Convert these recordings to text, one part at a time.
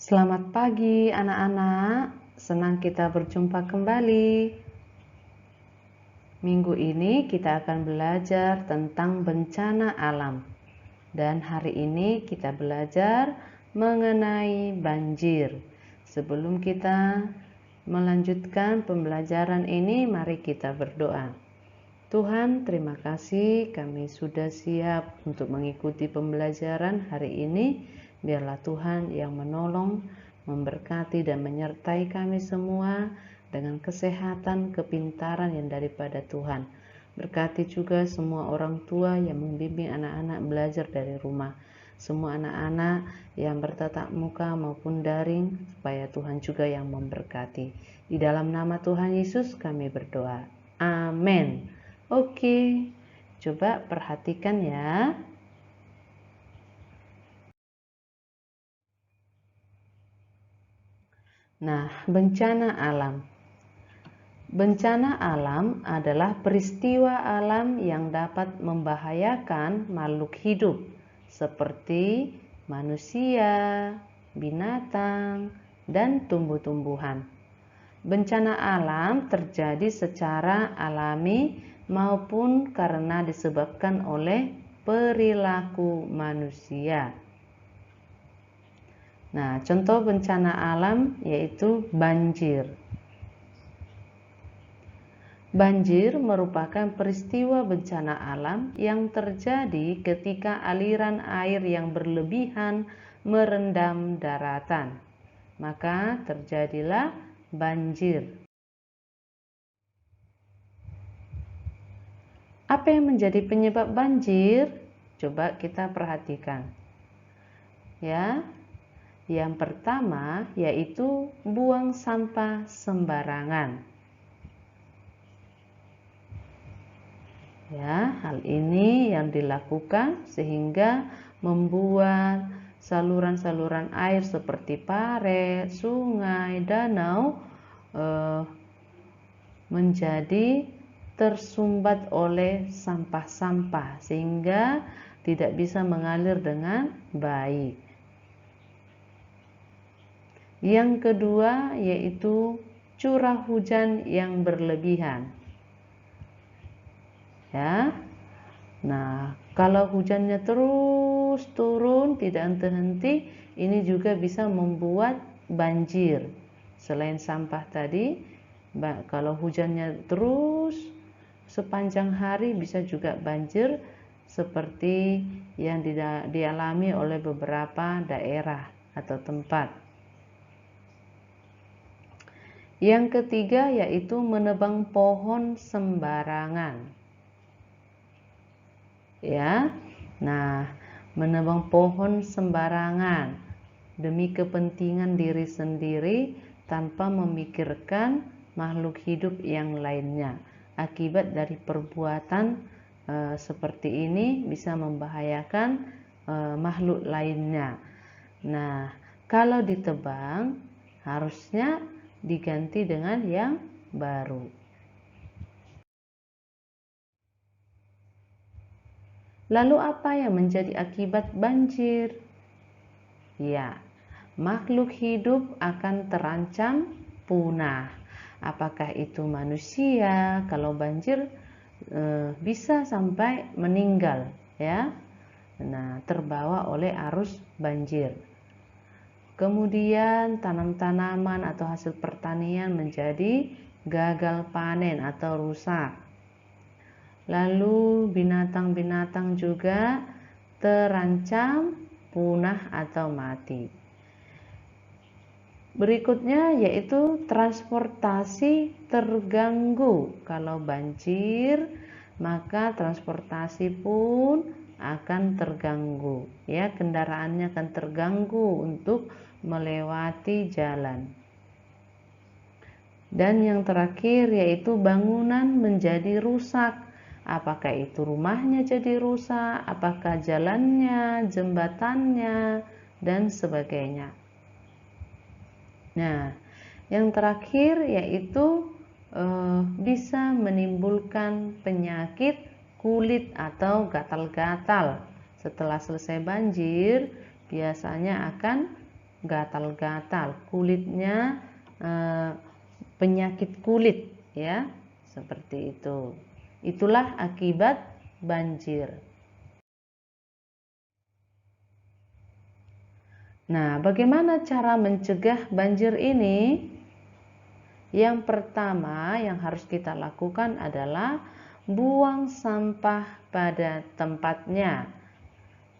Selamat pagi anak-anak, senang kita berjumpa kembali. Minggu ini kita akan belajar tentang bencana alam. Dan hari ini kita belajar mengenai banjir. Sebelum kita melanjutkan pembelajaran ini, mari kita berdoa. Tuhan, terima kasih kami sudah siap untuk mengikuti pembelajaran hari ini. Biarlah Tuhan yang menolong, memberkati dan menyertai kami semua dengan kesehatan, kepintaran yang daripada Tuhan. Berkati juga semua orang tua yang membimbing anak-anak belajar dari rumah. Semua anak-anak yang bertatap muka maupun daring, supaya Tuhan juga yang memberkati. Di dalam nama Tuhan Yesus kami berdoa. Amin. Oke, coba perhatikan ya. Nah, bencana alam. Bencana alam adalah peristiwa alam yang dapat membahayakan makhluk hidup seperti manusia, binatang, dan tumbuh-tumbuhan. Bencana alam terjadi secara alami maupun karena disebabkan oleh perilaku manusia. Nah, contoh bencana alam yaitu banjir. Banjir merupakan peristiwa bencana alam yang terjadi ketika aliran air yang berlebihan merendam daratan. Maka terjadilah banjir. Apa yang menjadi penyebab banjir? Coba kita perhatikan. Ya. Yang pertama yaitu buang sampah sembarangan. Ya, hal ini yang dilakukan sehingga membuat saluran-saluran air seperti parit, sungai, danau menjadi tersumbat oleh sampah-sampah sehingga tidak bisa mengalir dengan baik. Yang kedua yaitu curah hujan yang berlebihan. Ya. Nah, kalau hujannya terus turun tidak henti-henti, ini juga bisa membuat banjir. Selain sampah tadi, kalau hujannya terus sepanjang hari bisa juga banjir seperti yang dialami oleh beberapa daerah atau tempat. Yang ketiga yaitu menebang pohon sembarangan. Ya. Nah, menebang pohon sembarangan demi kepentingan diri sendiri tanpa memikirkan makhluk hidup yang lainnya. Akibat dari perbuatan seperti ini bisa membahayakan makhluk lainnya. Nah, kalau ditebang harusnya diganti dengan yang baru. Lalu apa yang menjadi akibat banjir? Ya, makhluk hidup akan terancam punah. Apakah itu manusia? Kalau banjir bisa sampai meninggal, ya. Nah, terbawa oleh arus banjir. Kemudian tanam-tanaman atau hasil pertanian menjadi gagal panen atau rusak. Lalu binatang-binatang juga terancam punah atau mati. Berikutnya yaitu transportasi terganggu. Kalau banjir, maka transportasi pun akan terganggu. Ya, kendaraannya akan terganggu untuk melewati jalan. Dan yang terakhir yaitu bangunan menjadi rusak. Apakah itu rumahnya jadi rusak, apakah jalannya, jembatannya, dan sebagainya. Nah, yang terakhir yaitu bisa menimbulkan penyakit kulit atau gatal-gatal. Setelah selesai banjir, biasanya akan gatal-gatal, kulitnya penyakit kulit ya, seperti itu. Itulah akibat banjir. Nah, bagaimana cara mencegah banjir ini? Yang pertama yang harus kita lakukan adalah buang sampah pada tempatnya.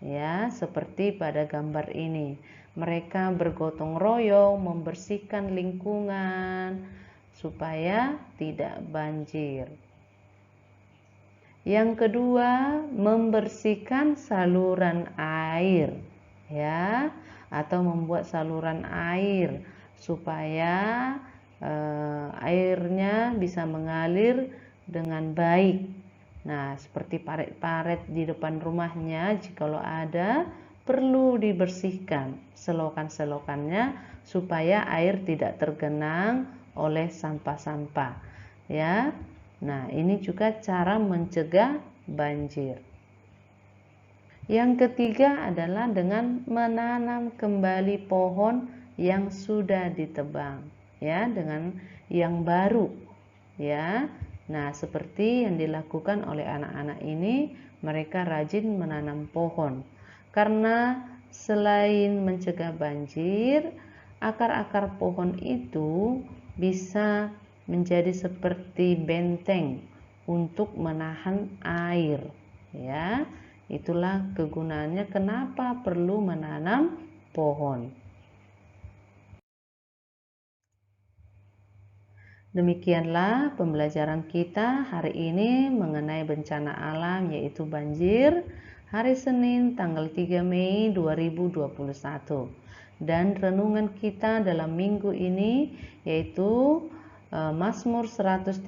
Ya, seperti pada gambar ini. Mereka bergotong royong membersihkan lingkungan supaya tidak banjir. Yang kedua, membersihkan saluran air, ya, atau membuat saluran air supaya airnya bisa mengalir dengan baik. Nah, seperti paret-paret di depan rumahnya, jikalau ada, perlu dibersihkan selokan-selokannya supaya air tidak tergenang oleh sampah-sampah, ya. Nah, ini juga cara mencegah banjir. Yang ketiga adalah dengan menanam kembali pohon yang sudah ditebang, ya, dengan yang baru, ya. Nah, seperti yang dilakukan oleh anak-anak ini, mereka rajin menanam pohon. Karena selain mencegah banjir, akar-akar pohon itu bisa menjadi seperti benteng untuk menahan air, ya. Itulah kegunaannya kenapa perlu menanam pohon. Demikianlah pembelajaran kita hari ini mengenai bencana alam, yaitu banjir, hari Senin tanggal 3 Mei 2021. Dan renungan kita dalam minggu ini yaitu Mazmur 136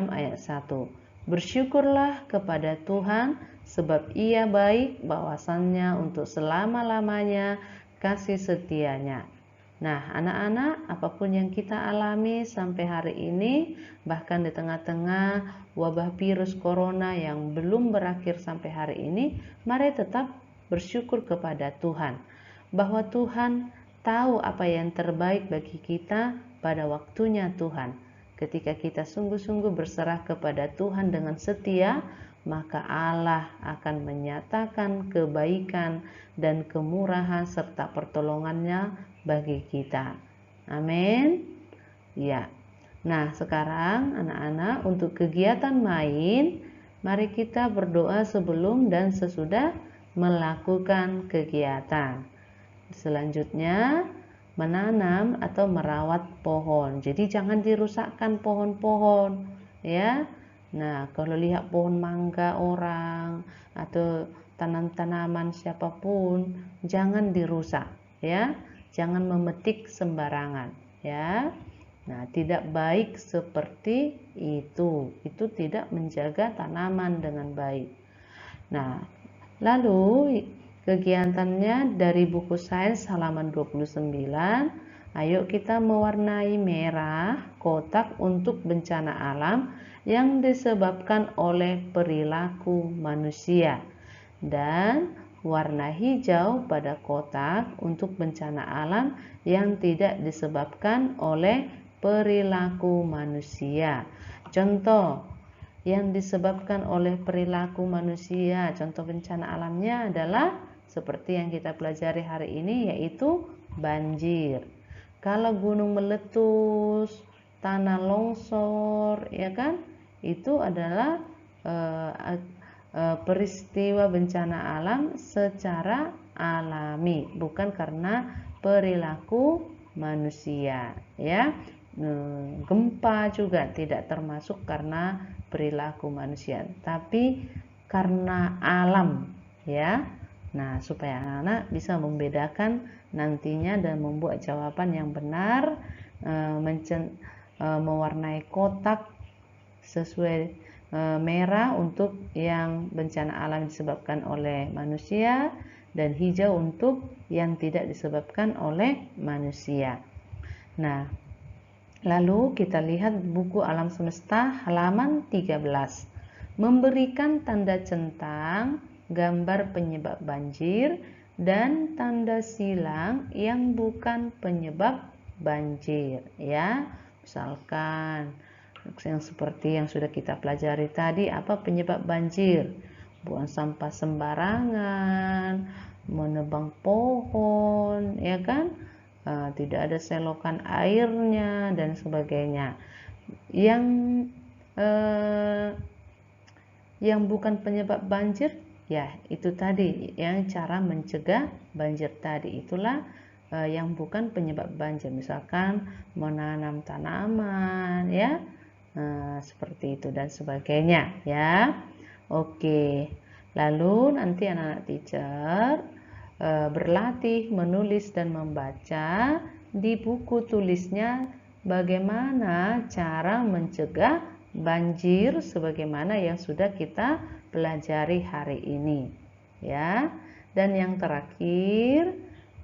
ayat 1. Bersyukurlah kepada Tuhan sebab Ia baik, bahwasannya untuk selama-lamanya kasih setianya. Nah, anak-anak, apapun yang kita alami sampai hari ini, bahkan di tengah-tengah wabah virus corona yang belum berakhir sampai hari ini, mari tetap bersyukur kepada Tuhan, bahwa Tuhan tahu apa yang terbaik bagi kita pada waktunya Tuhan. Ketika kita sungguh-sungguh berserah kepada Tuhan dengan setia, maka Allah akan menyatakan kebaikan dan kemurahan serta pertolongannya bagi kita. Amin. Ya. Nah, sekarang anak-anak untuk kegiatan main, mari kita berdoa sebelum dan sesudah melakukan kegiatan. Selanjutnya, menanam atau merawat pohon. Jadi jangan dirusakkan pohon-pohon, ya. Nah, kalau lihat pohon mangga orang atau tanaman siapapun, jangan dirusak, ya. Jangan memetik sembarangan, ya. Nah, tidak baik seperti itu. Itu tidak menjaga tanaman dengan baik. Nah, lalu kegiatannya dari buku sains halaman 29. Ayo kita mewarnai merah kotak untuk bencana alam yang disebabkan oleh perilaku manusia, dan warna hijau pada kotak untuk bencana alam yang tidak disebabkan oleh perilaku manusia. Contoh yang disebabkan oleh perilaku manusia, contoh bencana alamnya adalah seperti yang kita pelajari hari ini, yaitu banjir. Kalau gunung meletus, tanah longsor, ya kan, itu adalah peristiwa bencana alam secara alami, bukan karena perilaku manusia, ya. Gempa juga tidak termasuk karena perilaku manusia, tapi karena alam, ya. Nah, supaya anak-anak bisa membedakan nantinya dan membuat jawaban yang benar, mewarnai kotak sesuai merah untuk yang bencana alam disebabkan oleh manusia dan hijau untuk yang tidak disebabkan oleh manusia. Nah, lalu kita lihat buku Alam Semesta halaman 13. Memberikan tanda centang gambar penyebab banjir dan tanda silang yang bukan penyebab banjir, ya. Misalkan yang seperti yang sudah kita pelajari tadi, apa penyebab banjir? Buang sampah sembarangan, menebang pohon, ya kan? Tidak ada selokan airnya dan sebagainya. Yang bukan penyebab banjir, ya itu tadi yang cara mencegah banjir tadi, itulah yang bukan penyebab banjir. Misalkan menanam tanaman, ya, seperti itu dan sebagainya, ya. Oke, lalu nanti anak-anak teacher berlatih menulis dan membaca di buku tulisnya bagaimana cara mencegah banjir sebagaimana yang sudah kita pelajari hari ini, ya. Dan yang terakhir,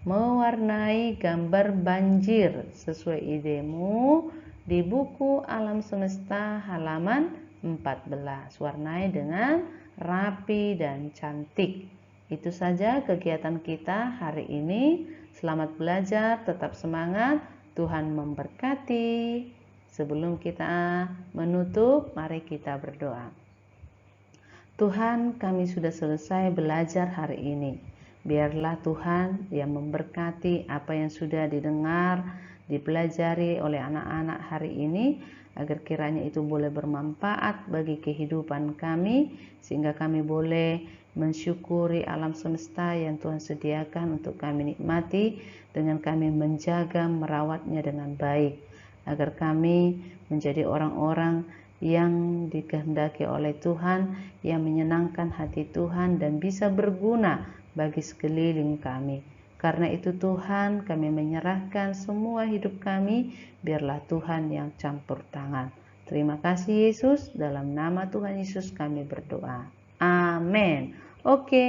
mewarnai gambar banjir sesuai idemu di buku Alam Semesta halaman 14. Warnai dengan rapi dan cantik. Itu saja kegiatan kita hari ini. Selamat belajar, tetap semangat. Tuhan memberkati. Sebelum kita menutup, mari kita berdoa. Tuhan, kami sudah selesai belajar hari ini. Biarlah Tuhan yang memberkati apa yang sudah didengar, dipelajari oleh anak-anak hari ini, agar kiranya itu boleh bermanfaat bagi kehidupan kami, sehingga kami boleh mensyukuri alam semesta yang Tuhan sediakan untuk kami nikmati, dengan kami menjaga merawatnya dengan baik, agar kami menjadi orang-orang yang dikehendaki oleh Tuhan, yang menyenangkan hati Tuhan dan bisa berguna bagi sekeliling kami. Karena itu Tuhan, kami menyerahkan semua hidup kami, biarlah Tuhan yang campur tangan. Terima kasih Yesus, dalam nama Tuhan Yesus kami berdoa. Amin. Oke,